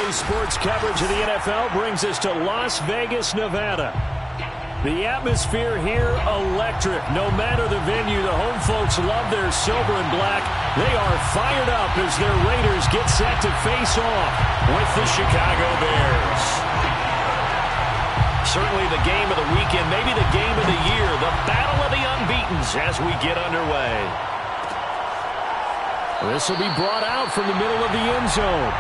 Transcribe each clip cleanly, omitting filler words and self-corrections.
Daily sports coverage of the NFL brings us to Las Vegas, Nevada. The atmosphere here, electric. No matter the venue, the home folks love their silver and black. They are fired up as their Raiders get set to face off with the Chicago Bears. Certainly the game of the weekend, maybe the game of the year, the battle of the unbeatens as we get underway. This will be brought out from the middle of the end zone.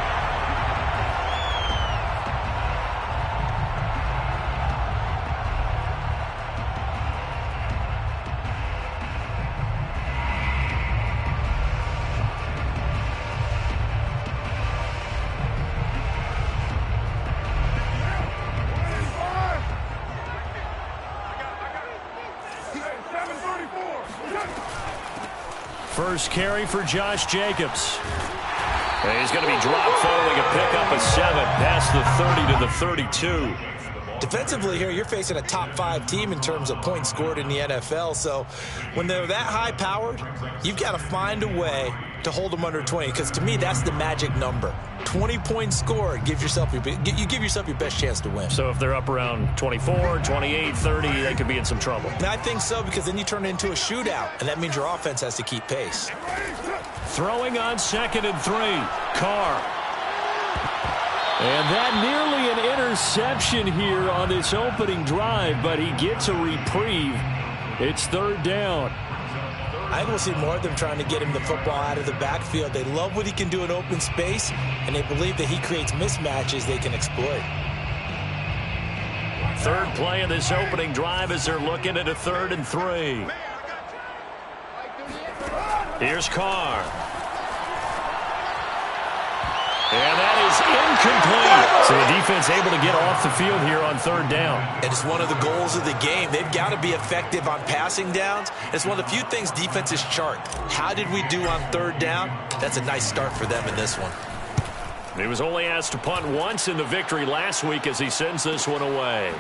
First carry for Josh Jacobs. And he's going to be dropped following a pickup of 7 past the 30 to the 32. Defensively here, you're facing a top-5 team in terms of points scored in the NFL. So when they're that high-powered, you've got to find a way to hold them under 20. Because to me, that's the magic number. 20 points scored gives yourself you give yourself your best chance to win. So if they're up around 24, 28, 30, they could be in some trouble. And I think so, because then you turn it into a shootout, and that means your offense has to keep pace. Throwing on 2nd and 3. Carr. And that nearly an interception here on this opening drive, but he gets a reprieve. It's 3rd down. I think we'll see more of them trying to get him the football out of the backfield. They love what he can do in open space, and they believe that he creates mismatches they can exploit. 3rd play of this opening drive as they're looking at a 3rd and 3. Here's Carr. And that is incomplete. So the defense able to get off the field here on 3rd down. And it's one of the goals of the game. They've got to be effective on passing downs. It's one of the few things defenses chart. How did we do on 3rd down? That's a nice start for them in this one. He was only asked to punt once in the victory last week as he sends this one away.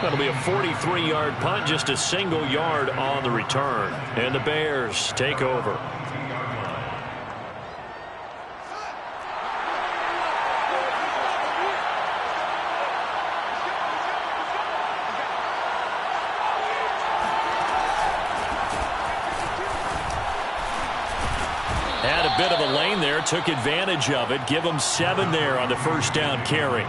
That'll be a 43-yard punt, just a single yard on the return. And the Bears take over. Had a bit of a lane there, took advantage of it. Give them 7 there on the 1st down carry.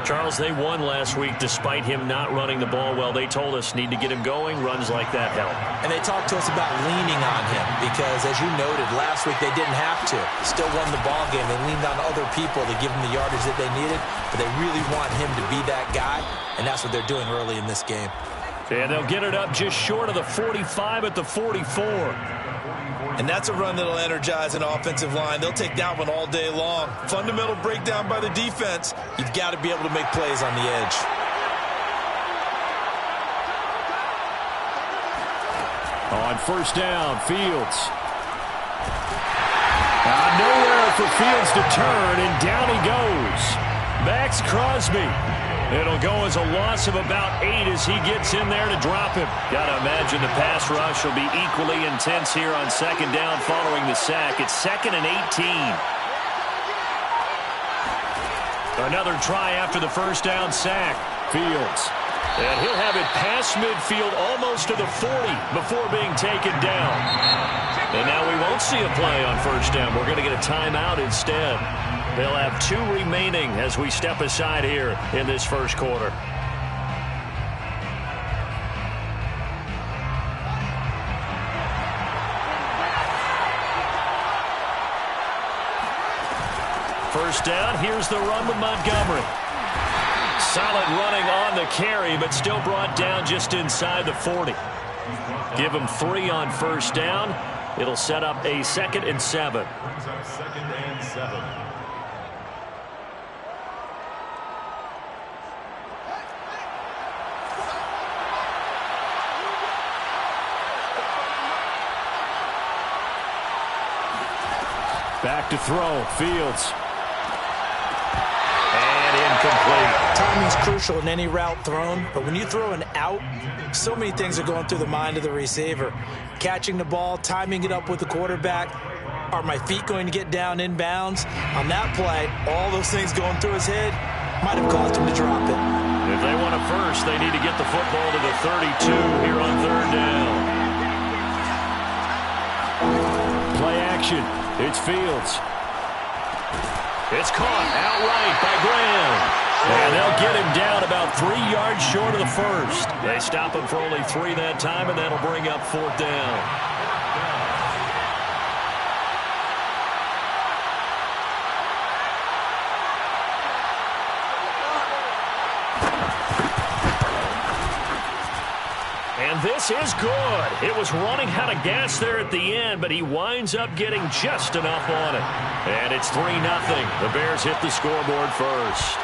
Charles, they won last week despite him not running the ball well. They told us need to get him going. Runs like that help. And they talked to us about leaning on him because, as you noted, last week they didn't have to. Still won the ball game. They leaned on other people to give them the yardage that they needed, but they really want him to be that guy, and that's what they're doing early in this game. And they'll get it up just short of the 45 at the 44. And that's a run that'll energize an offensive line. They'll take that one all day long. Fundamental breakdown by the defense. You've got to be able to make plays on the edge. On 1st down, Fields. Nowhere for Fields to turn, and down he goes. Max Crosby. It'll go as a loss of about 8 as he gets in there to drop him. Got to imagine the pass rush will be equally intense here on 2nd down following the sack. It's 2nd and 18. Another try after the 1st down sack. Fields. And he'll have it past midfield almost to the 40 before being taken down. And now we won't see a play on 1st down. We're going to get a timeout instead. They'll have 2 remaining as we step aside here in this 1st quarter. First down, here's the run with Montgomery. Solid running on the carry, but still brought down just inside the 40. Give him 3 on 1st down. It'll set up a 2nd and 7. 2nd and 7. Back to throw, Fields. And incomplete. Timing's crucial in any route thrown, but when you throw an out, so many things are going through the mind of the receiver. Catching the ball, timing it up with the quarterback. Are my feet going to get down inbounds? On that play, all those things going through his head might have caused him to drop it. If they want a first, they need to get the football to the 32 here on third down. Play action. It's Fields. It's caught outright by Graham. And they'll get him down about 3 yards short of the first. They stop him for only 3 that time, and that'll bring up fourth down. And this is good. It was running out of gas there at the end, but he winds up getting just enough on it. And it's 3-0. The Bears hit the scoreboard first.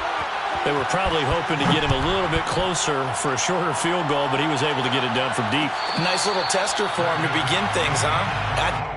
They were probably hoping to get him a little bit closer for a shorter field goal, but he was able to get it done from deep. Nice little tester for him to begin things, huh?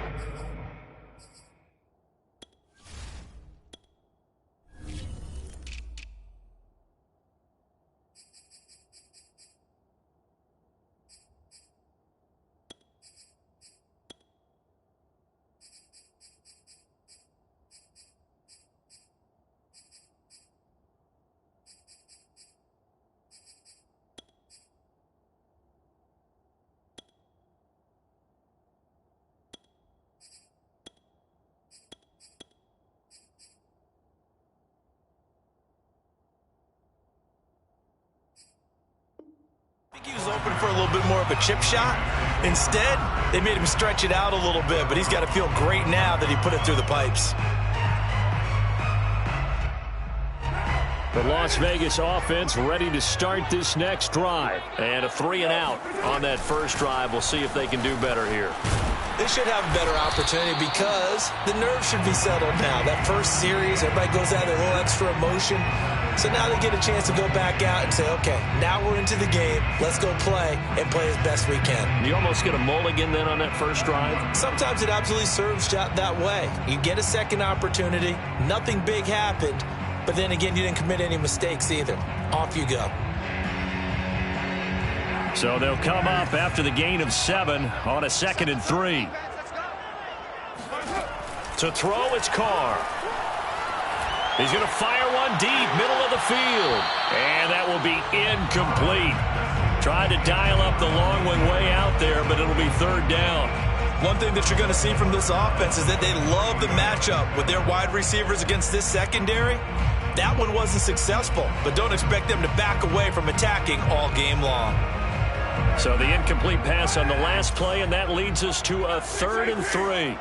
He was open for a little bit more of a chip shot. Instead, they made him stretch it out a little bit, but he's got to feel great now that he put it through the pipes. The Las Vegas offense ready to start this next drive. And a 3-and-out on that first drive. We'll see if they can do better here. They should have a better opportunity because the nerves should be settled now. That first series, everybody goes out with a little extra emotion. So now they get a chance to go back out and say, okay, now we're into the game. Let's go play and play as best we can. You almost get a mulligan then on that first drive? Sometimes it absolutely serves that way. You get a second opportunity. Nothing big happened. But then again, you didn't commit any mistakes either. Off you go. So they'll come up after the gain of 7 on a 2nd and 3. To throw, it's Carr. He's going to fire one deep, middle of the field. And that will be incomplete. Tried to dial up the long one way out there, but it'll be 3rd down. One thing that you're going to see from this offense is that they love the matchup with their wide receivers against this secondary. That one wasn't successful, but don't expect them to back away from attacking all game long. So the incomplete pass on the last play, and that leads us to a 3rd and 3.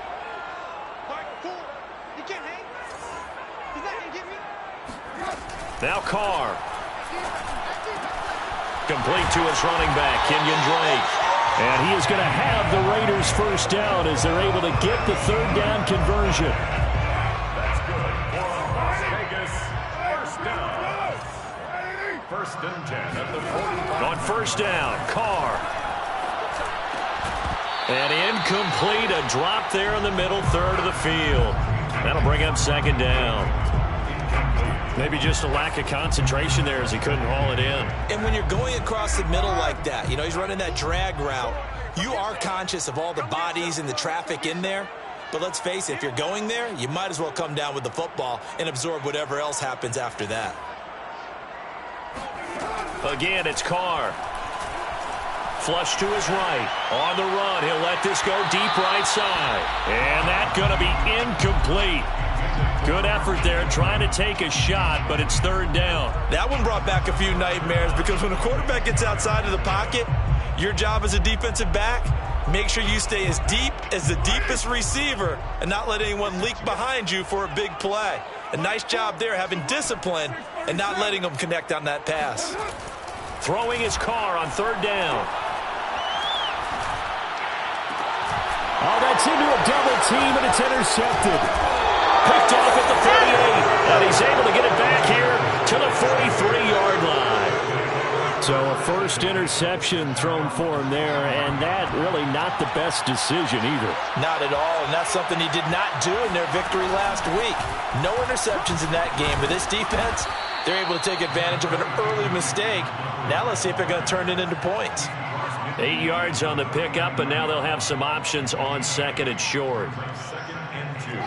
Now Carr. Complete to his running back, Kenyon Drake. And he is going to have the Raiders first down as they're able to get the 3rd down conversion. That's good. Las Vegas, first down. 1st and 10 at the 45. On first down, Carr. And incomplete, a drop there in the middle third of the field. That'll bring up 2nd down. Maybe just a lack of concentration there as he couldn't haul it in. And when you're going across the middle like that, you know, he's running that drag route, you are conscious of all the bodies and the traffic in there. But let's face it, if you're going there, you might as well come down with the football and absorb whatever else happens after that. Again, it's Carr. Flush to his right. On the run, he'll let this go deep right side. And that's going to be incomplete. Good effort there, trying to take a shot, but it's 3rd down. That one brought back a few nightmares because when a quarterback gets outside of the pocket, your job as a defensive back, make sure you stay as deep as the deepest receiver and not let anyone leak behind you for a big play. A nice job there having discipline and not letting them connect on that pass. Throwing his Carr on 3rd down. Oh, that's into a double team, and it's intercepted. Picked off at the 38, and he's able to get it back here to the 43-yard line. So a first interception thrown for him there, and that really not the best decision either. Not at all, and that's something he did not do in their victory last week. No interceptions in that game, but this defense, they're able to take advantage of an early mistake. Now let's see if they're going to turn it into points. 8 yards on the pickup, and now they'll have some options on 2nd and short. 42.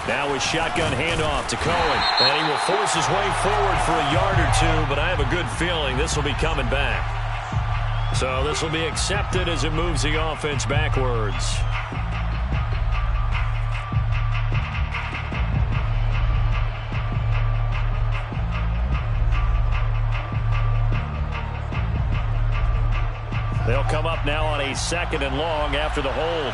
Now a shotgun handoff to Cohen. And he will force his way forward for a yard or two, but I have a good feeling this will be coming back. So this will be accepted as it moves the offense backwards. They'll come up now on a 2nd and long after the hold.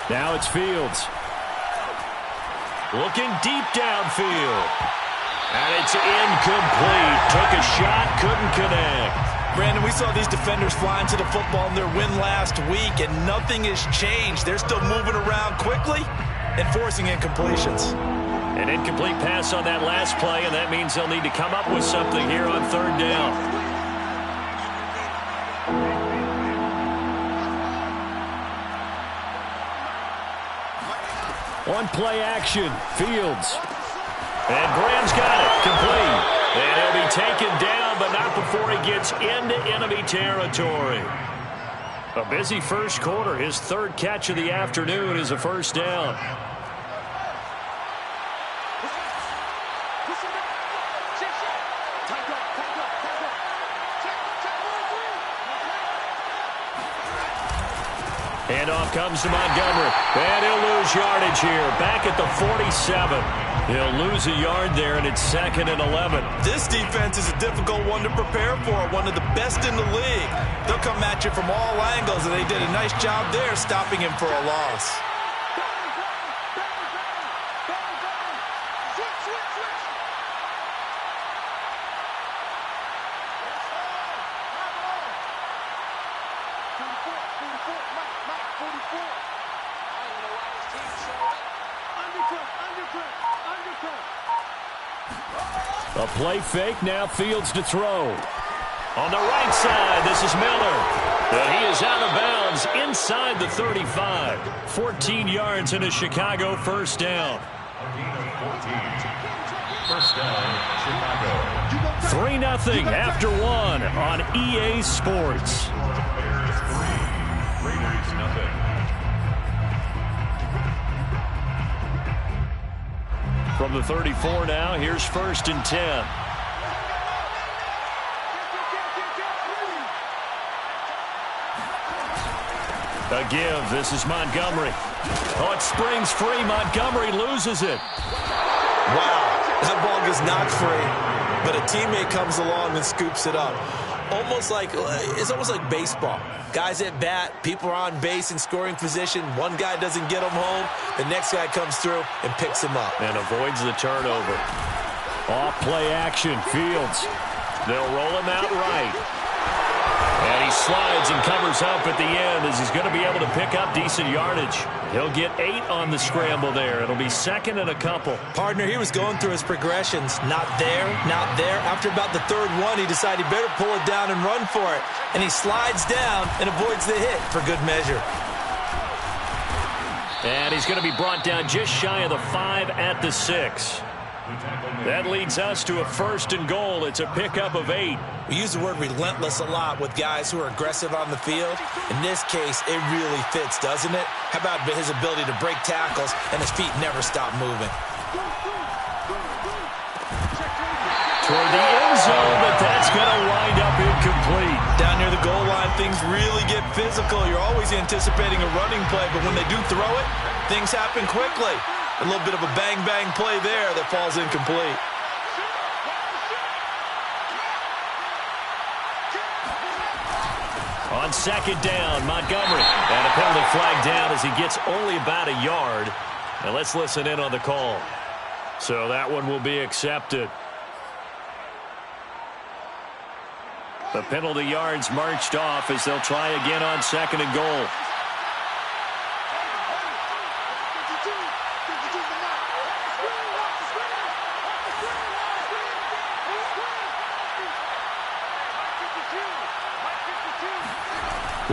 Now it's Fields. Looking deep downfield. And it's incomplete. Took a shot, couldn't connect. Brandon, we saw these defenders flying to the football in their win last week, and nothing has changed. They're still moving around quickly and forcing incompletions. An incomplete pass on that last play, and that means they'll need to come up with something here on 3rd down. One play action, Fields. And Graham's got it, complete. And he'll be taken down, but not before he gets into enemy territory. A busy first quarter. His 3rd catch of the afternoon is a 1st down. Handoff comes to Montgomery. And he'll lose yardage here. Back at the 47. He'll lose a yard there, and it's 2nd and 11. This defense is a difficult one to prepare for, one of the best in the league. They'll come at you from all angles, and they did a nice job there stopping him for a loss. A play fake, now Fields to throw. On the right side, this is Miller. And he is out of bounds inside the 35. 14 yards and a Chicago 1st down. 1st down, Chicago. 3-0 after 1 on EA Sports. Bears 3, Raiders nothing. From the 34 now, here's 1st and 10. A give. This is Montgomery. Oh, it springs free. Montgomery loses it. Wow, that ball gets knocked free, but a teammate comes along and scoops it up. It's almost like baseball. Guys at bat, people are on base in scoring position. One guy doesn't get him home. The next guy comes through and picks him up. And avoids the turnover. Off play action, Fields. They'll roll him out right. And he slides and covers up at the end as he's going to be able to pick up decent yardage. He'll get 8 on the scramble there. It'll be 2nd and a couple. Partner, he was going through his progressions. Not there, not there. After about the 3rd one, he decided he better pull it down and run for it. And he slides down and avoids the hit for good measure. And he's going to be brought down just shy of the 5 at the 6. That leads us to a 1st and goal. It's a pickup of 8. We use the word relentless a lot with guys who are aggressive on the field. In this case, it really fits, doesn't it? How about his ability to break tackles and his feet never stop moving? Toward the end zone, but that's going to wind up incomplete. Down near the goal line, things really get physical. You're always anticipating a running play, but when they do throw it, things happen quickly. A little bit of a bang-bang play there that falls incomplete. On 2nd down, Montgomery. And a penalty flag down as he gets only about a yard. And let's listen in on the call. So that one will be accepted. The penalty yards marched off as they'll try again on 2nd and goal.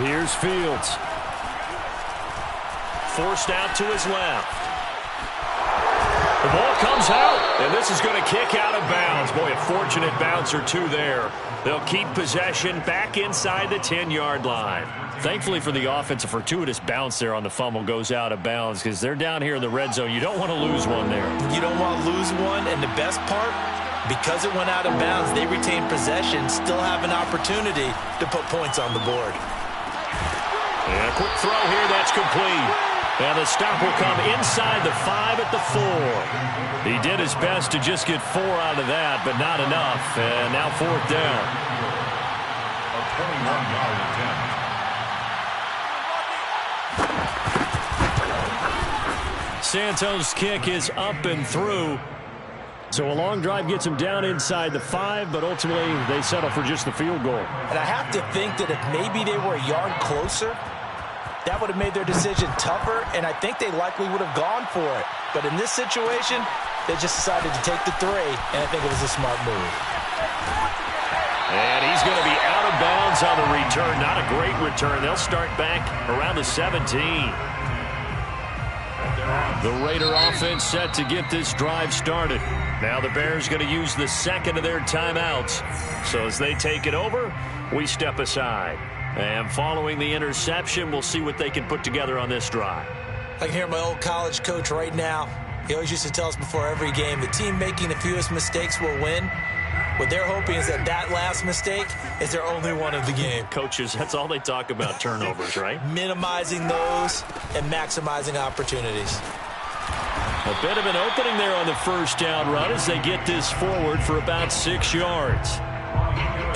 Here's Fields. Forced out to his left. The ball comes out, and this is going to kick out of bounds. Boy, a fortunate bounce or two there. They'll keep possession back inside the 10-yard line. Thankfully for the offense, a fortuitous bounce there on the fumble goes out of bounds because they're down here in the red zone. You don't want to lose one there. You don't want to lose one, and the best part, because it went out of bounds, they retain possession, still have an opportunity to put points on the board. And a quick throw here, that's complete. And the stop will come inside the 5 at the 4. He did his best to just get 4 out of that, but not enough. And now 4th down. A 21-yard attempt. Santos' kick is up and through. So a long drive gets him down inside the 5, but ultimately they settle for just the field goal. And I have to think that if maybe they were a yard closer, that would have made their decision tougher, and I think they likely would have gone for it. But in this situation, they just decided to take the 3, and I think it was a smart move. And he's going to be out of bounds on the return. Not a great return. They'll start back around the 17. The Raider offense set to get this drive started. Now the Bears going to use the second of their timeouts. So as they take it over, we step aside. And following the interception, we'll see what they can put together on this drive. I can hear my old college coach right now. He always used to tell us before every game, the team making the fewest mistakes will win. What they're hoping is that that last mistake is their only one of the game. Coaches, that's all they talk about, turnovers, right? Minimizing those and maximizing opportunities. A bit of an opening there on the first down run as they get this forward for about 6 yards.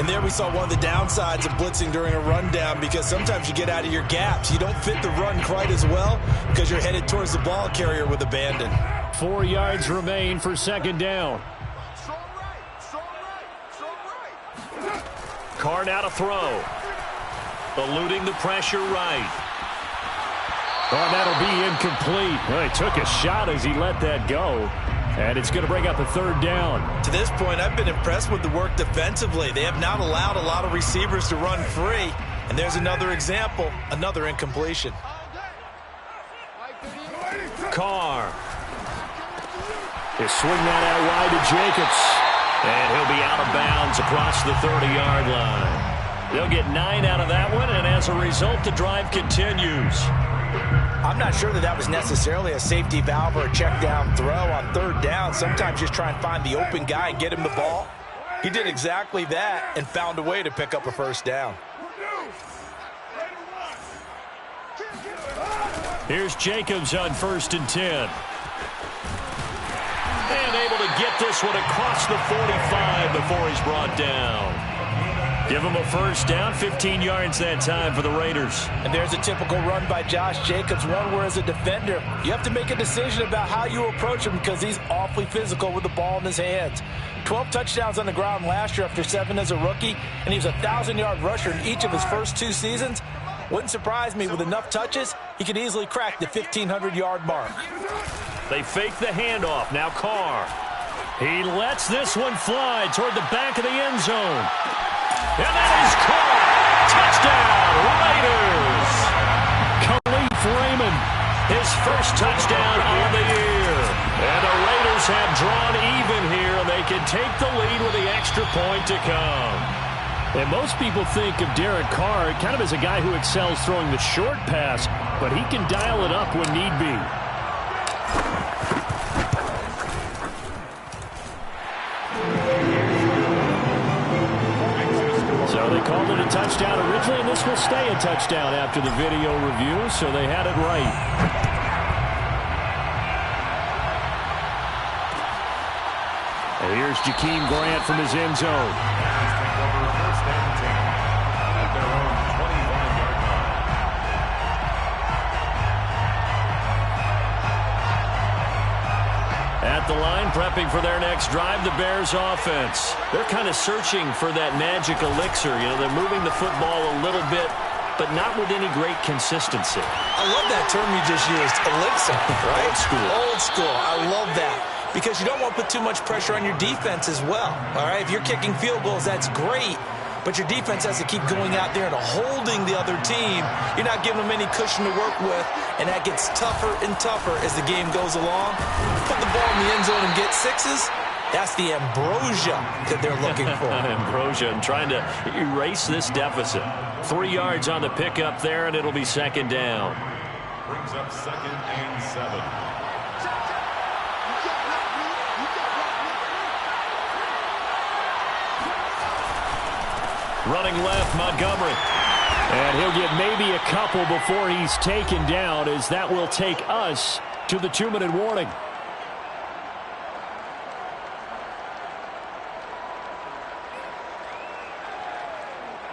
And there we saw one of the downsides of blitzing during a rundown, because sometimes you get out of your gaps. You don't fit the run quite as well because you're headed towards the ball carrier with abandon. 4 yards remain for second down. Carr now to throw. Eluding the pressure right. Oh, that'll be incomplete. Well, he took a shot as he let that go. And it's going to bring up a 3rd down. To this point, I've been impressed with the work defensively. They have not allowed a lot of receivers to run free. And there's another example, another incompletion. Carr. He'll swing that out wide to Jacobs. And he'll be out of bounds across the 30-yard line. They'll get 9 out of that one, and as a result, the drive continues. I'm not sure that was necessarily a safety valve or a check down throw on 3rd down. Sometimes just try and find the open guy and get him the ball. He did exactly that and found a way to pick up a 1st down. Here's Jacobs on 1st and 10. And able to get this one across the 45 before he's brought down. Give him a 1st down, 15 yards that time for the Raiders. And there's a typical run by Josh Jacobs, one where as a defender, you have to make a decision about how you approach him because he's awfully physical with the ball in his hands. 12 touchdowns on the ground last year after 7 as a rookie, and he was a 1,000-yard rusher in each of his first 2 seasons. Wouldn't surprise me, with enough touches, he could easily crack the 1,500-yard mark. They fake the handoff. Now Carr. He lets this one fly toward the back of the end zone. And that is caught. Touchdown, Raiders. Khalif Raymond, his first touchdown on the year. And the Raiders have drawn even here, and they can take the lead with the extra point to come. And most people think of Derek Carr kind of as a guy who excels throwing the short pass, but he can dial it up when need be. So they called it a touchdown originally, and this will stay a touchdown after the video review, so they had it right. And here's Jakeem Grant from his end zone. At the line, prepping for their next drive, the Bears offense. They're kind of searching for that magic elixir. You know, they're moving the football a little bit, but not with any great consistency. I love that term you just used, elixir, right? Old school. Old school. I love that. Because you don't want to put too much pressure on your defense as well. All right, if you're kicking field goals, that's great. but your defense has to keep going out there and holding the other team. You're not giving them any cushion to work with, and that gets tougher and tougher as the game goes along. Put the ball in the end zone and get sixes. That's the ambrosia that they're looking for. Ambrosia, and trying to erase this deficit. 3 yards on the pickup there, and it'll be second down. Brings up 2nd and 7. Running left, Montgomery. And he'll get maybe a couple before he's taken down, as that will take us to the 2-minute warning.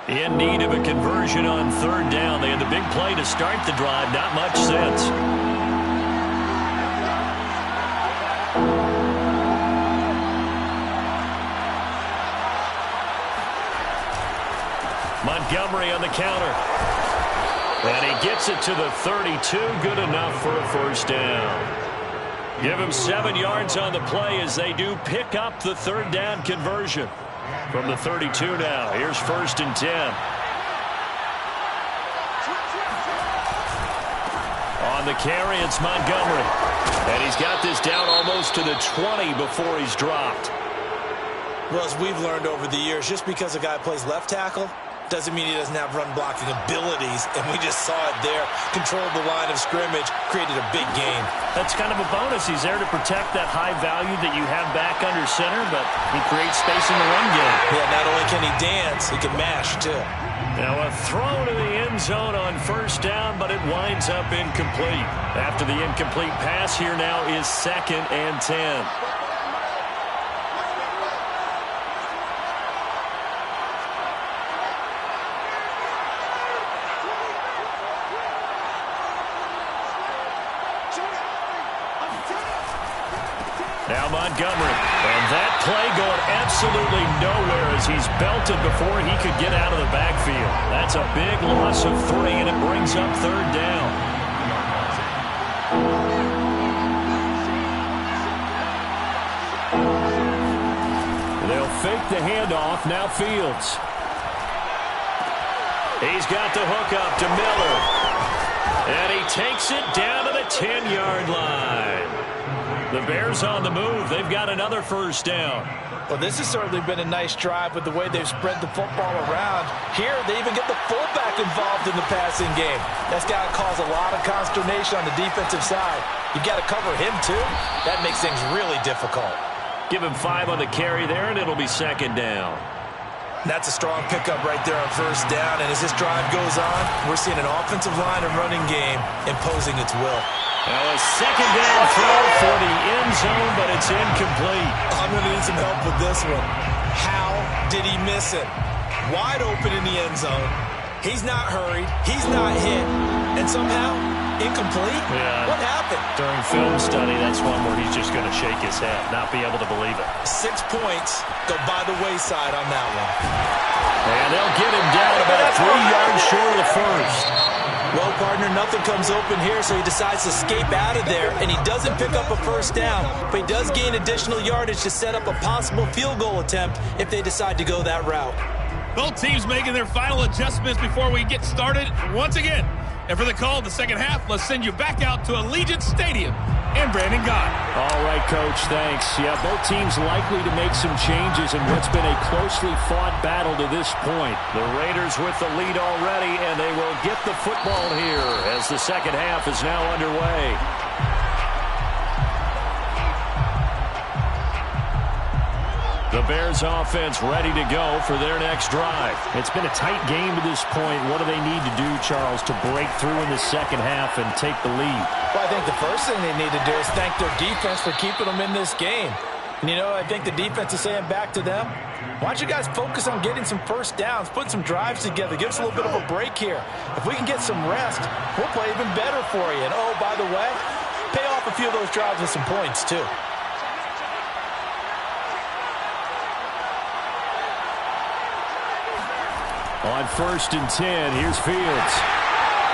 In need of a conversion on 3rd down. They had the big play to start the drive. Not much sense. Montgomery on the counter. And he gets it to the 32. Good enough for a first down. Give him 7 yards on the play as they do pick up the 3rd down conversion. From the 32 now. Here's 1st and 10. On the carry, it's Montgomery. And he's got this down almost to the 20 before he's dropped. Well, as we've learned over the years, just because a guy plays left tackle doesn't mean he doesn't have run-blocking abilities, and we just saw it there. Controlled the line of scrimmage, created a big gain. That's kind of a bonus. He's there to protect that high value that you have back under center, but he creates space in the run game. Yeah, not only can he dance, he can mash, too. Now a throw to the end zone on 1st down, but it winds up incomplete. After the incomplete pass, here now is 2nd and 10. Now Montgomery, and that play going absolutely nowhere as he's belted before he could get out of the backfield. That's a big loss of 3, and it brings up 3rd down. They'll fake the handoff. Now Fields. He's got the hook up to Miller. And he takes it down to the 10-yard line. The Bears on the move. They've got another 1st down. Well, this has certainly been a nice drive with the way they've spread the football around. Here, they even get the fullback involved in the passing game. That's got to cause a lot of consternation on the defensive side. You've got to cover him, too. That makes things really difficult. Give him 5 on the carry there, and it'll be 2nd down. That's a strong pickup right there on 1st down. And as this drive goes on, we're seeing an offensive line and running game imposing its will. Now a 2nd down throw for the end zone, but it's incomplete. I'm going to need some help with this one. How did he miss it? Wide open in the end zone. He's not hurried. He's not hit. And somehow, incomplete? Yeah. What happened? During film study, that's one where he's just going to shake his head, not be able to believe it. 6 points go by the wayside on that one. And they'll get him down about 3 yards short of the 1st. Well, partner, nothing comes open here, so he decides to escape out of there, and he doesn't pick up a 1st down, but he does gain additional yardage to set up a possible field goal attempt if they decide to go that route. Both teams making their final adjustments before we get started once again. And for the call in the second half, let's send you back out to Allegiant Stadium and Brandon Gott. All right, Coach, thanks. Yeah, both teams likely to make some changes in what's been a closely fought battle to this point. The Raiders with the lead already, and they will get the football here as the second half is now underway. The Bears offense ready to go for their next drive. It's been a tight game to this point. What do they need to do, Charles, to break through in the second half and take the lead? Well, I think the first thing they need to do is thank their defense for keeping them in this game. And, you know, I think the defense is saying back to them, why don't you guys focus on getting some 1st downs, put some drives together, give us a little bit of a break here. If we can get some rest, we'll play even better for you. And, oh, by the way, pay off a few of those drives with some points, too. On 1st and 10, here's Fields.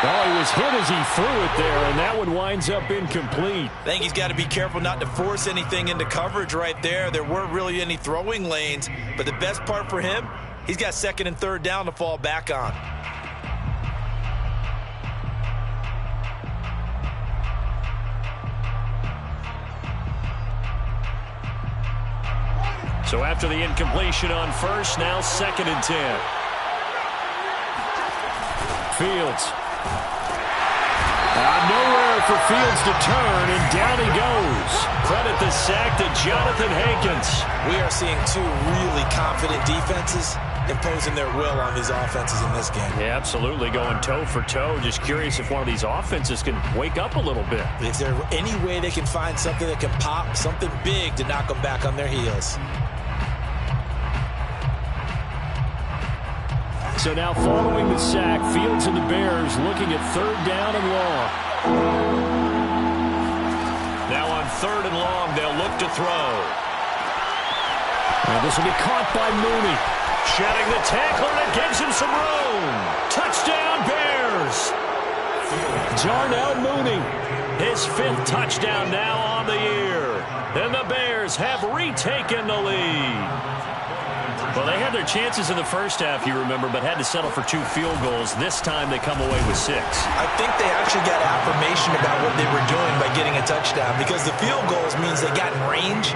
Well, he was hit as he threw it there, and that one winds up incomplete. I think he's got to be careful not to force anything into coverage right there. There weren't really any throwing lanes, but the best part for him, He's got second and third down to fall back on. So after the incompletion on first, now second and 10. Fields. Nowhere for Fields to turn, and down he goes. Credit the sack to Jonathan Hankins. We are seeing two really confident defenses imposing their will on these offenses in this game. Yeah, absolutely, going toe for toe. Just curious if one of these offenses can wake up a little bit. Is there any way they can find something that can pop, something big to knock them back on their heels? So now following the sack, Fields and the Bears looking at third down and long. Now on third and long, they'll look to throw. And this will be caught by Mooney. Shedding the tackler, that gives him some room. Touchdown, Bears. Darnell Mooney, his fifth touchdown now on the year. And the Bears have retaken the lead. Well, they had their chances in the first half, you remember, but had to settle for 2 field goals. This time they come away with 6. I think they actually got affirmation about what they were doing by getting a touchdown, because the field goals means they got in range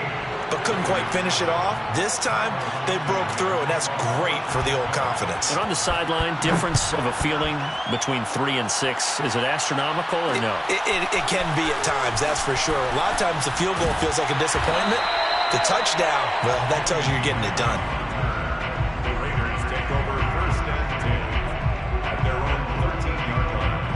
but couldn't quite finish it off. This time they broke through, and that's great for the old confidence. And on the sideline, difference of a feeling between 3 and 6, is it astronomical or no? It can be at times, that's for sure. A lot of times the field goal feels like a disappointment. The touchdown, well, that tells you you're getting it done. Over first and 10 at their own 13-yard line.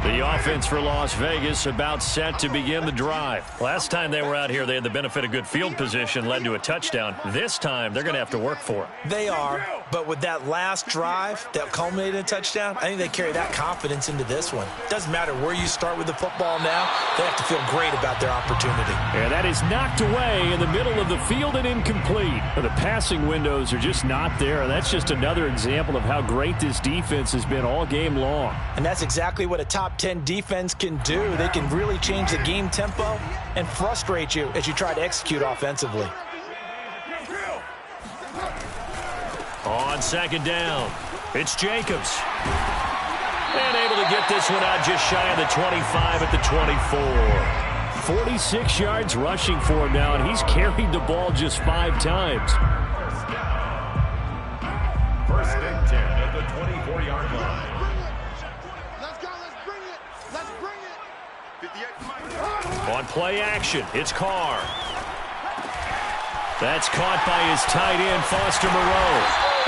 The offense for Las Vegas about set to begin the drive. Last time they were out here, they had the benefit of good field position, led to a touchdown. This time, they're going to have to work for it. They are, but with that last drive that culminated in a touchdown, I think they carry that confidence into this one. Doesn't matter where you start with the football now, they have to feel great about their opportunity. And that is knocked away in the middle of the field and incomplete. The passing windows are just not there, and that's just another example of how great this defense has been all game long. And that's exactly what a top 10 defense can do. They can really change the game tempo and frustrate you as you try to execute offensively. On second down, it's Jacobs. And able to get this one out just shy of the 25 at the 24. 46 yards rushing for him now, and he's carried the ball just 5 times. First and 10 at the 24-yard line. On play action, it's Carr. That's caught by his tight end, Foster Moreau.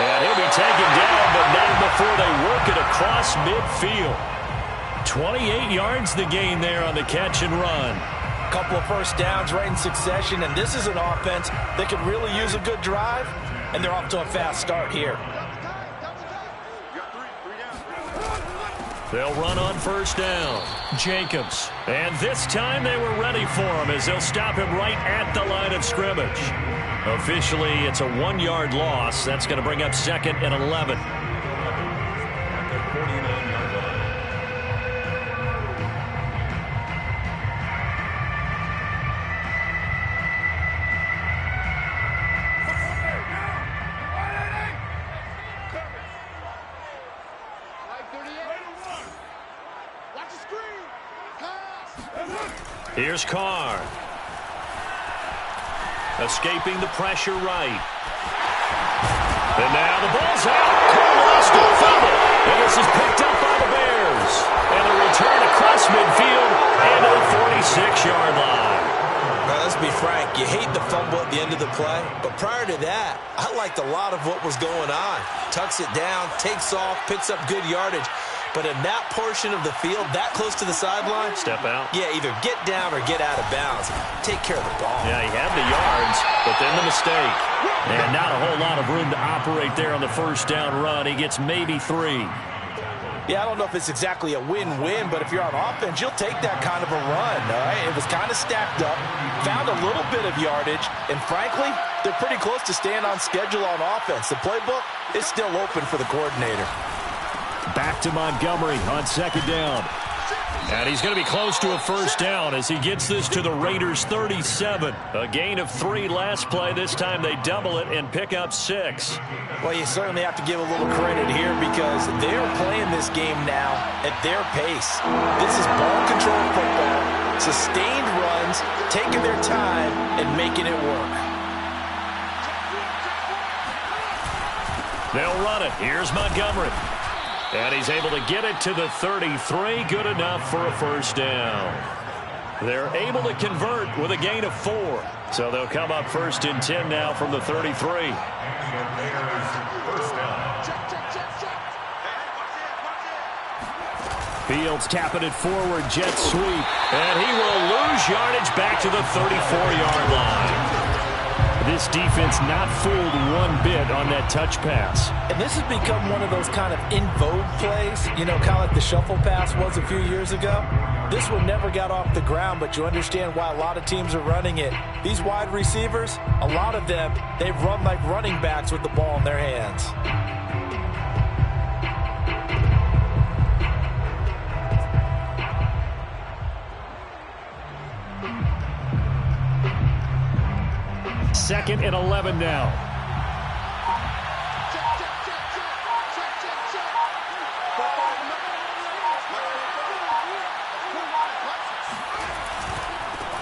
And he'll be taken down, but not before they work it across midfield. 28 yards the gain there on the catch and run. Couple of first downs right in succession, and this is an offense that could really use a good drive, and they're off to a fast start here. They'll run on first down. Jacobs. And this time they were ready for him as they'll stop him right at the line of scrimmage. Officially, it's a 1-yard loss. That's going to bring up second and 11. At their 49-yard line. Here's Carr. Escaping the pressure right. And now the ball's out. Carr lost it. Fumble. And this is picked up by the Bears. And a return across midfield and to the 46-yard line. Now, let's be frank. You hate the fumble at the end of the play. But prior to that, I liked a lot of what was going on. Tucks it down, takes off, picks up good yardage. But in that portion of the field, that close to the sideline, step out. Yeah, either get down or get out of bounds. Take care of the ball. Yeah, he had the yards, but then the mistake. And not a whole lot of room to operate there on the first down run. He gets maybe 3. Yeah, I don't know if it's exactly a win-win, but if you're on offense, you'll take that kind of a run, all right? It was kind of stacked up, found a little bit of yardage, and frankly, they're pretty close to staying on schedule on offense. The playbook is still open for the coordinator. Back to Montgomery on second down. And he's going to be close to a first down as he gets this to the Raiders' 37. A gain of 3 last play. This time they double it and pick up 6. Well, you certainly have to give a little credit here because they're playing this game now at their pace. This is ball control football, sustained runs, taking their time and making it work. They'll run it. Here's Montgomery. And he's able to get it to the 33. Good enough for a first down. They're able to convert with a gain of 4. So they'll come up first and 10 now from the 33. First down. Fields tapping it forward, jet sweep. And he will lose yardage back to the 34-yard line. This defense not fooled one bit on that touch pass. And this has become one of those kind of in vogue plays, you know, kind of like the shuffle pass was a few years ago. This one never got off the ground, but you understand why a lot of teams are running it. These wide receivers, a lot of them, they run like running backs with the ball in their hands. Second and 11 now.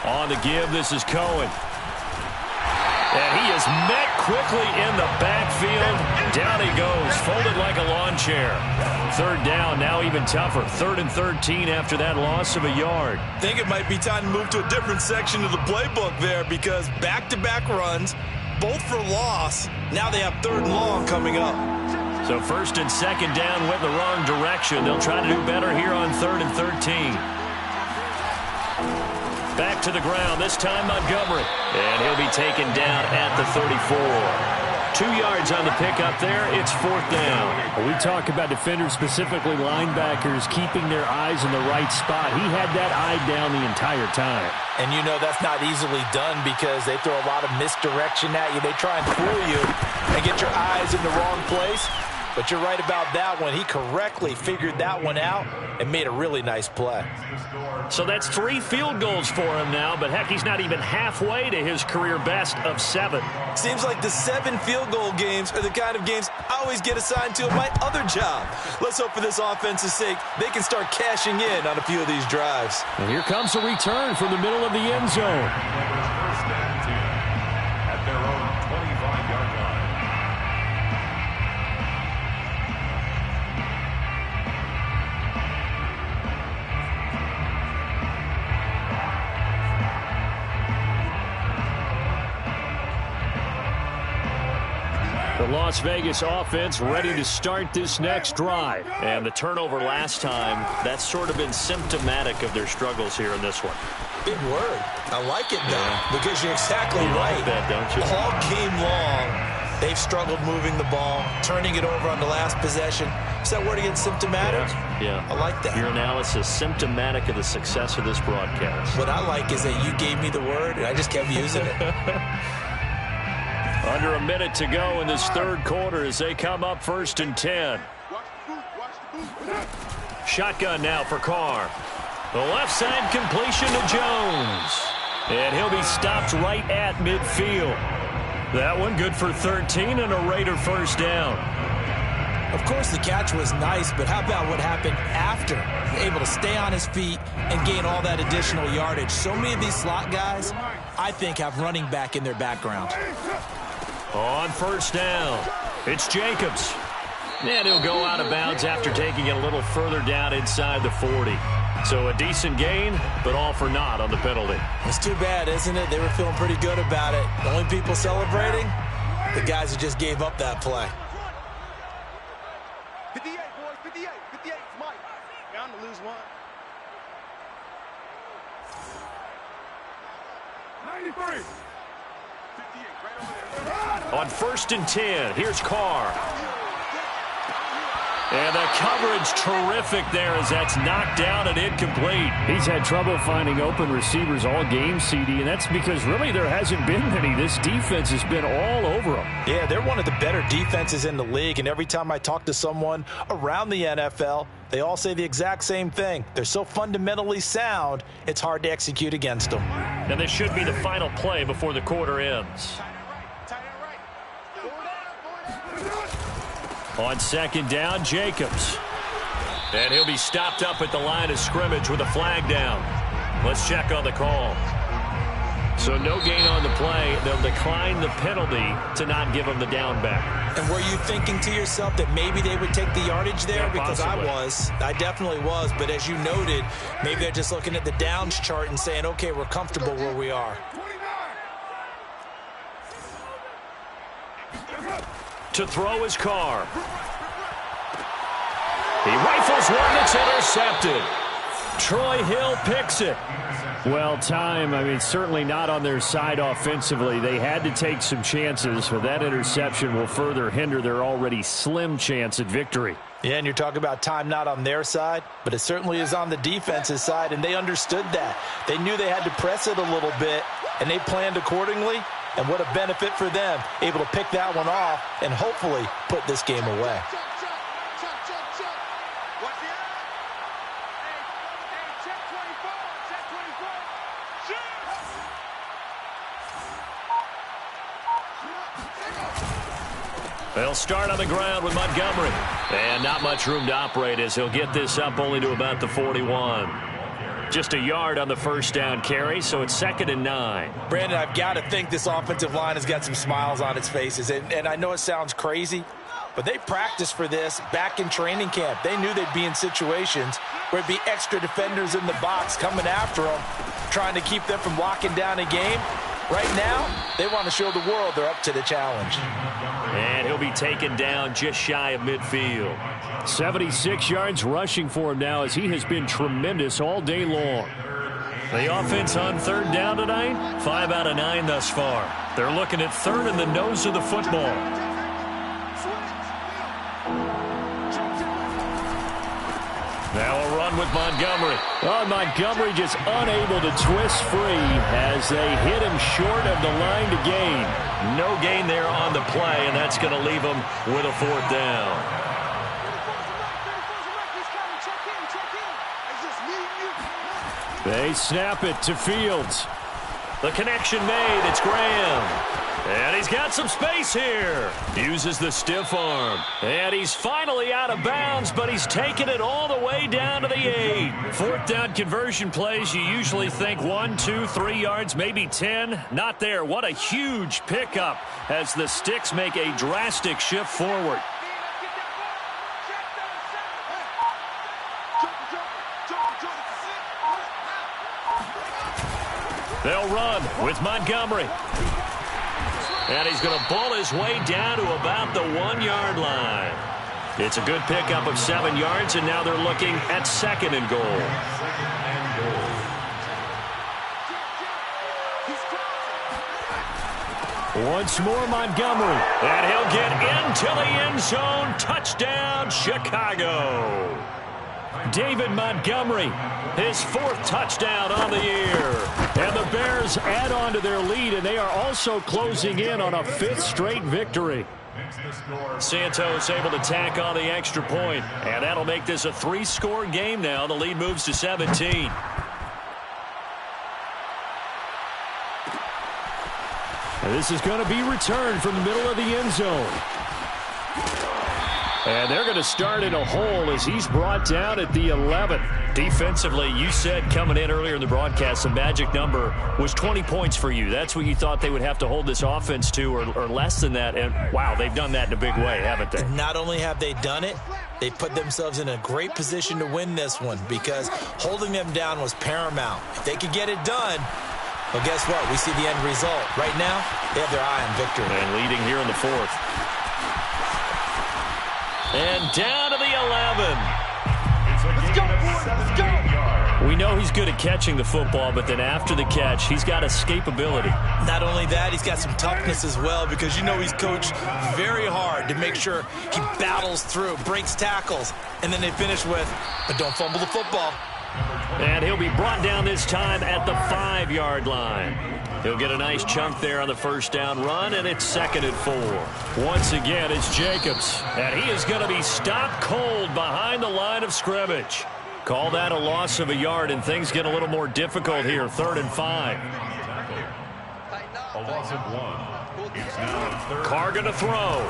On the give, this is Cohen. And he is met quickly in the backfield. Down he goes, folded like a lawn chair. Third down, now even tougher. 3rd and 13 after that loss of a yard. I think it might be time to move to a different section of the playbook there because back-to-back runs, both for loss. Now they have 3rd and long coming up. So 1st and 2nd down went the wrong direction. They'll try to do better here on 3rd and 13. Back to the ground, this time Montgomery. And he'll be taken down at the 34. 2 yards on the pickup there. It's 4th down. We talk about defenders, specifically linebackers, keeping their eyes in the right spot. He had that eye down the entire time. And you know that's not easily done because they throw a lot of misdirection at you. They try and fool you and get your eyes in the wrong place. But you're right about that one. He correctly figured that one out and made a really nice play. So that's 3 field goals for him now, but heck, he's not even halfway to his career best of 7. Seems like the 7 field goal games are the kind of games I always get assigned to at my other job. Let's hope for this offense's sake they can start cashing in on a few of these drives. And here comes a return from the middle of the end zone. First and 10 at their own 25-yard line. The Las Vegas offense ready to start this next drive. And the turnover last time, that's sort of been symptomatic of their struggles here in this one. Big word. I like it, though, because you're exactly right. Like that, don't you? All game long, they've struggled moving the ball, turning it over on the last possession. Is that word again, symptomatic? Yeah. I like that. Your analysis, symptomatic of the success of this broadcast. What I like is that you gave me the word, and I just kept using it. Under a minute to go in this 3rd quarter as they come up 1st and 10. Shotgun now for Carr. The left side completion to Jones. And he'll be stopped right at midfield. That one good for 13 and a Raider first down. Of course, the catch was nice, but how about what happened after? Able to stay on his feet and gain all that additional yardage. So many of these slot guys, I think, have running back in their background. On first down, it's Jacobs. And he'll go out of bounds after taking it a little further down inside the 40. So a decent gain, but all for naught on the penalty. It's too bad, isn't it? They were feeling pretty good about it. The only people celebrating, the guys who just gave up that play. 58, boys, 58. 58 is Mike. Bound to lose one. 93. On 1st and 10, here's Carr. And the coverage terrific there as that's knocked down and incomplete. He's had trouble finding open receivers all game, CD, and that's because really there hasn't been many. This defense has been all over them. Yeah, they're one of the better defenses in the league, and every time I talk to someone around the NFL, they all say the exact same thing. They're so fundamentally sound, it's hard to execute against them. And this should be the final play before the quarter ends. On second down, Jacobs. And he'll be stopped up at the line of scrimmage with a flag down. Let's check on the call. So no gain on the play. They'll decline the penalty to not give him the down back. And were you thinking to yourself that maybe they would take the yardage there? Yeah, because possibly. I definitely was. But as you noted, maybe they're just looking at the downs chart and saying, okay, we're comfortable where we are. To throw his car. He rifles one that's intercepted. Troy Hill picks it. Well, time, certainly not on their side offensively. They had to take some chances, but that interception will further hinder their already slim chance at victory. Yeah, and you're talking about time not on their side, but it certainly is on the defense's side, and they understood that. They knew they had to press it a little bit, and they planned accordingly. And what a benefit for them, able to pick that one off and hopefully put this game away. They'll start on the ground with Montgomery. And not much room to operate as he'll get this up only to about the 41. Just a yard on the first down carry, so it's 2nd and 9. Brandon, I've got to think this offensive line has got some smiles on its faces. And I know it sounds crazy, but they practiced for this back in training camp. They knew they'd be in situations where it'd be extra defenders in the box coming after them, trying to keep them from locking down a game. Right now, they want to show the world they're up to the challenge. And he'll be taken down just shy of midfield. 76 yards rushing for him now as he has been tremendous all day long. The offense on third down tonight, 5 out of 9 thus far. They're looking at third in the nose of the football. Now a run with Montgomery. Oh, Montgomery just unable to twist free as they hit him short of the line to gain. No gain there on the play, and that's going to leave him with a 4th down. They snap it to Fields. The connection made. It's Graham. And he's got some space here. Uses the stiff arm. And he's finally out of bounds, but he's taken it all the way down to the 8. 4th down conversion plays, you usually think 1, 2, 3 yards, maybe 10. Not there. What a huge pickup as the Sticks make a drastic shift forward. They'll run with Montgomery. And he's going to ball his way down to about the 1-yard line. It's a good pickup of 7 yards, and now they're looking at 2nd and goal. Once more, Montgomery. And he'll get into the end zone. Touchdown, Chicago. David Montgomery, his 4th touchdown on the year. And the Bears add on to their lead, and they are also closing in on a 5th straight victory. Santos able to tack on the extra point, and that'll make this a 3-score game now. The lead moves to 17. And this is going to be returned from the middle of the end zone. And they're going to start in a hole as he's brought down at the 11. Defensively, you said coming in earlier in the broadcast, the magic number was 20 points for you. That's what you thought they would have to hold this offense to, or less than that. And, wow, they've done that in a big way, haven't they? Not only have they done it, they put themselves in a great position to win this one because holding them down was paramount. If they could get it done, well, guess what? We see the end result. Right now, they have their eye on victory. And leading here in the 4th. And down to the 11. Let's go, boys. Let's go. We know he's good at catching the football, but then after the catch, he's got escapability. Not only that, he's got some toughness as well, because you know he's coached very hard to make sure he battles through, breaks tackles, and then they finish with, but don't fumble the football. And he'll be brought down this time at the 5-yard line. He'll get a nice chunk there on the first down run, and it's 2nd and 4. Once again, it's Jacobs, and he is going to be stopped cold behind the line of scrimmage. Call that a loss of a yard, and things get a little more difficult here, 3rd and 5. A loss of 1. It's now 3rd. Carr going to throw.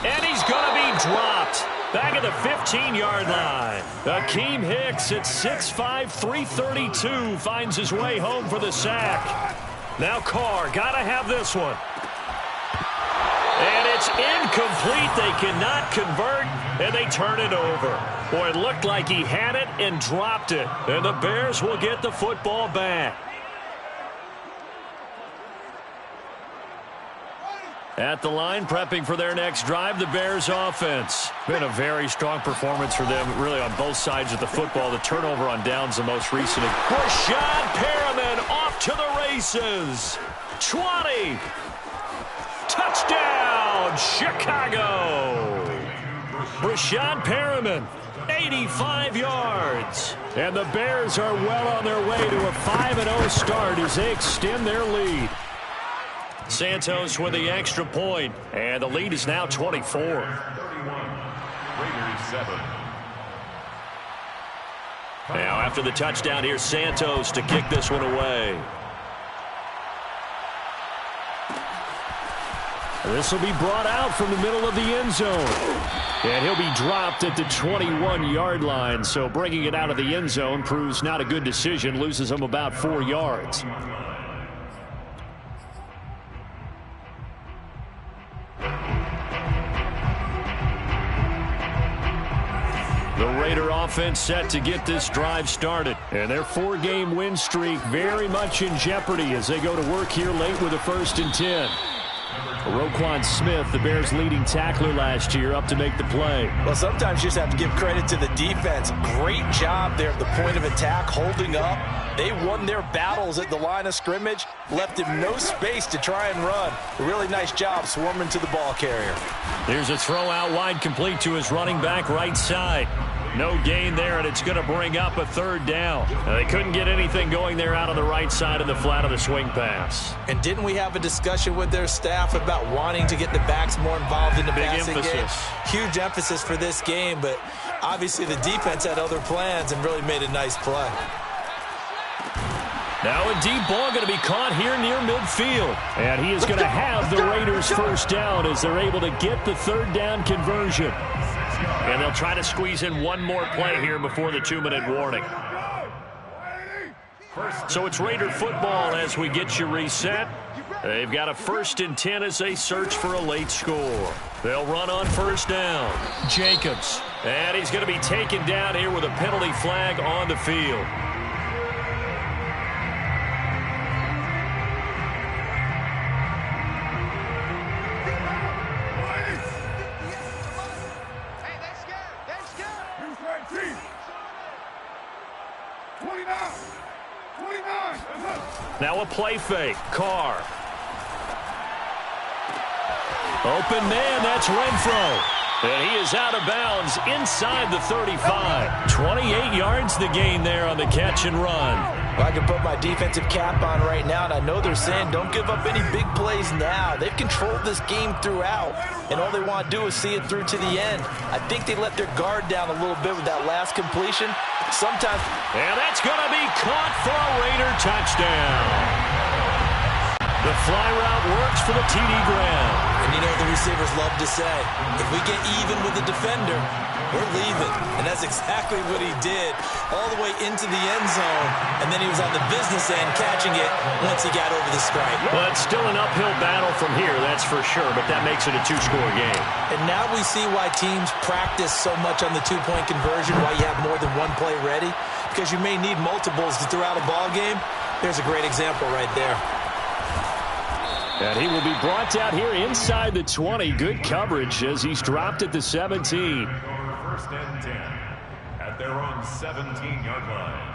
And he's going to be dropped. Back at the 15-yard line. Akeem Hicks at 6'5", 332 finds his way home for the sack. Now Carr, got to have this one. And it's incomplete. They cannot convert, and they turn it over. Boy, it looked like he had it and dropped it. And the Bears will get the football back. At the line, prepping for their next drive, the Bears offense. Been a very strong performance for them, really on both sides of the football. The turnover on downs the most recent. Rashad Perriman off to the races. 20. Touchdown, Chicago. Rashad Perriman, 85 yards. And the Bears are well on their way to a 5-0 start as they extend their lead. Santos with the extra point, and the lead is now 24. 31. Raiders 7. Now after the touchdown, here's Santos to kick this one away. This will be brought out from the middle of the end zone. And he'll be dropped at the 21-yard line, so bringing it out of the end zone proves not a good decision, loses him about 4 yards. The Raider offense set to get this drive started. And their 4-game win streak very much in jeopardy as they go to work here late with a 1st and 10. Roquan Smith, the Bears' leading tackler last year, up to make the play. Well, sometimes you just have to give credit to the defense. Great job there at the point of attack, holding up. They won their battles at the line of scrimmage, left him no space to try and run. A really nice job swarming to the ball carrier. Here's a throw out wide, complete to his running back right side. No gain there, and it's going to bring up a 3rd down. They couldn't get anything going there out on the right side of the flat of the swing pass. And didn't we have a discussion with their staff about wanting to get the backs more involved in the passing game? Huge emphasis for this game, but obviously the defense had other plans and really made a nice play. Now a deep ball going to be caught here near midfield. And he is going to have the Raiders' 1st down as they're able to get the 3rd down conversion. And they'll try to squeeze in one more play here before the 2-minute warning. So it's Raider football as we get you reset. They've got a 1st and 10 as they search for a late score. They'll run on 1st down. Jacobs. And he's going to be taken down here with a penalty flag on the field. Now a play fake. Carr. Open man, that's Renfro. And he is out of bounds inside the 35. 28 yards the gain there on the catch and run. Well, I can put my defensive cap on right now, and I know they're saying don't give up any big plays now. They've controlled this game throughout, and all they want to do is see it through to the end. I think they let their guard down a little bit with that last completion. Sometimes. And that's going to be caught for a Raider touchdown. The fly route works for the TD Graham. And you know the receivers love to say, if we get even with the defender, we're leaving. And that's exactly what he did all the way into the end zone. And then he was on the business end catching it once he got over the stripe. Well, it's still an uphill battle from here, that's for sure. But that makes it a 2-score game. And now we see why teams practice so much on the 2-point conversion, why you have more than one play ready. Because you may need multiples throughout a ball game. There's a great example right there. And he will be brought down here inside the 20. Good coverage as he's dropped at the 17. 1st and 10 at at their own 17-yard line.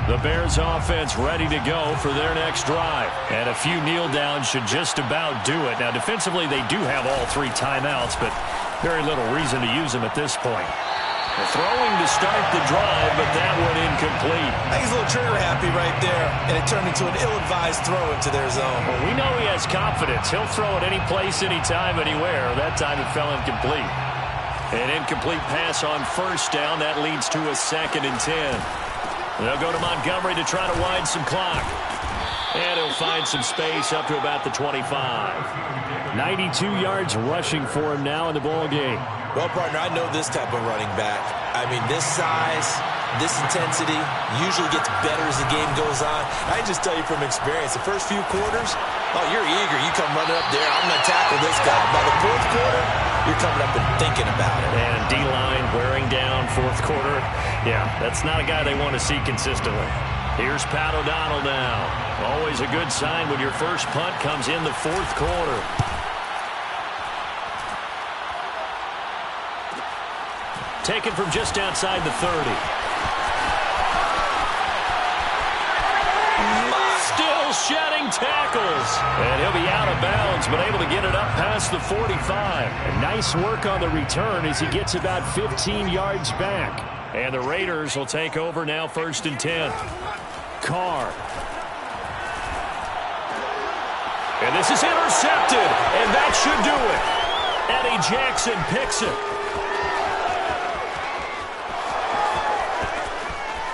The Bears offense ready to go for their next drive. And a few kneel downs should just about do it. Now, defensively, they do have all 3 timeouts, but very little reason to use them at this point. They're throwing to start the drive, but that one incomplete. I think he's a little trigger happy right there, and it turned into an ill-advised throw into their zone. Well, we know he has confidence. He'll throw it any place, anytime, anywhere. That time it fell incomplete. An incomplete pass on first down. That leads to a 2nd and 10. They'll go to Montgomery to try to wind some clock. And he'll find some space up to about the 25. 92 yards rushing for him now in the ball game. Well, partner, I know this type of running back. I mean, this size, this intensity usually gets better as the game goes on. I just tell you from experience, the first few quarters, oh, you're eager. You come running up there, I'm going to tackle this guy. By the 4th quarter, you're coming up and thinking about it. And D-line wearing down 4th quarter. Yeah, that's not a guy they want to see consistently. Here's Pat O'Donnell now. Always a good sign when your first punt comes in the 4th quarter. Taken from just outside the 30. Still shedding tackles. And he'll be out of bounds, but able to get it up past the 45. And nice work on the return as he gets about 15 yards back. And the Raiders will take over now, 1st and 10. Carr. And this is intercepted, and that should do it. Eddie Jackson picks it.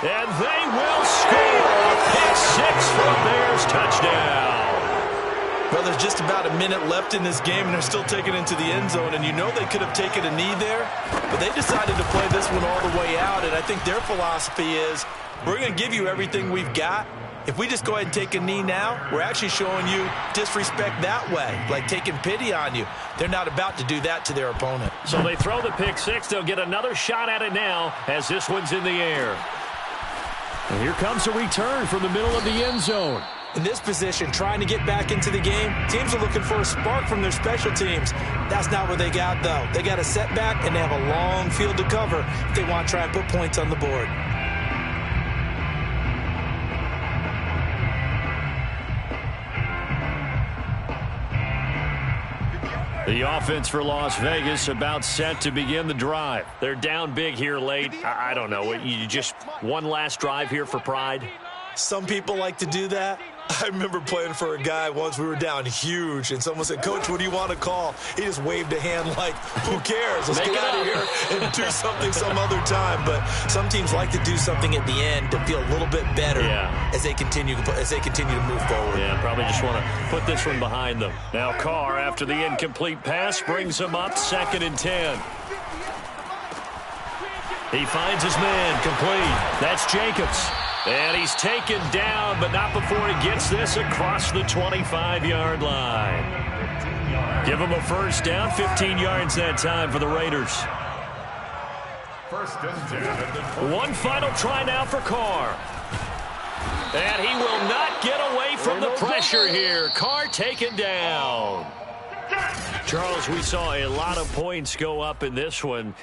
And they will score a pick 6 for a Bears touchdown. Well, there's just about a minute left in this game, and they're still taking it into the end zone. And you know they could have taken a knee there, but they decided to play this one all the way out. And I think their philosophy is, we're going to give you everything we've got. If we just go ahead and take a knee now, we're actually showing you disrespect that way, like taking pity on you. They're not about to do that to their opponent. So they throw the pick 6. They'll get another shot at it now as this one's in the air. And here comes a return from the middle of the end zone. In this position, trying to get back into the game, teams are looking for a spark from their special teams. That's not what they got, though. They got a setback, and they have a long field to cover if they want to try and put points on the board. The offense for Las Vegas about set to begin the drive. They're down big here late. I don't know. You just one last drive here for pride? Some people like to do that. I remember playing for a guy once. We were down huge, and someone said, "Coach, what do you want to call?" He just waved a hand like, who cares? Let's get out of here and do something some other time. But some teams like to do something at the end to feel a little bit better as they continue to move forward. Yeah, probably just want to put this one behind them. Now Carr, after the incomplete pass, brings them up 2nd and 10. He finds his man, complete. That's Jacobs. And he's taken down, but not before he gets this across the 25-yard line. Give him a first down, 15 yards that time for the Raiders. 1st and 10. One final try now for Carr. And he will not get away from the pressure here. Carr taken down. Charles, we saw a lot of points go up in this one.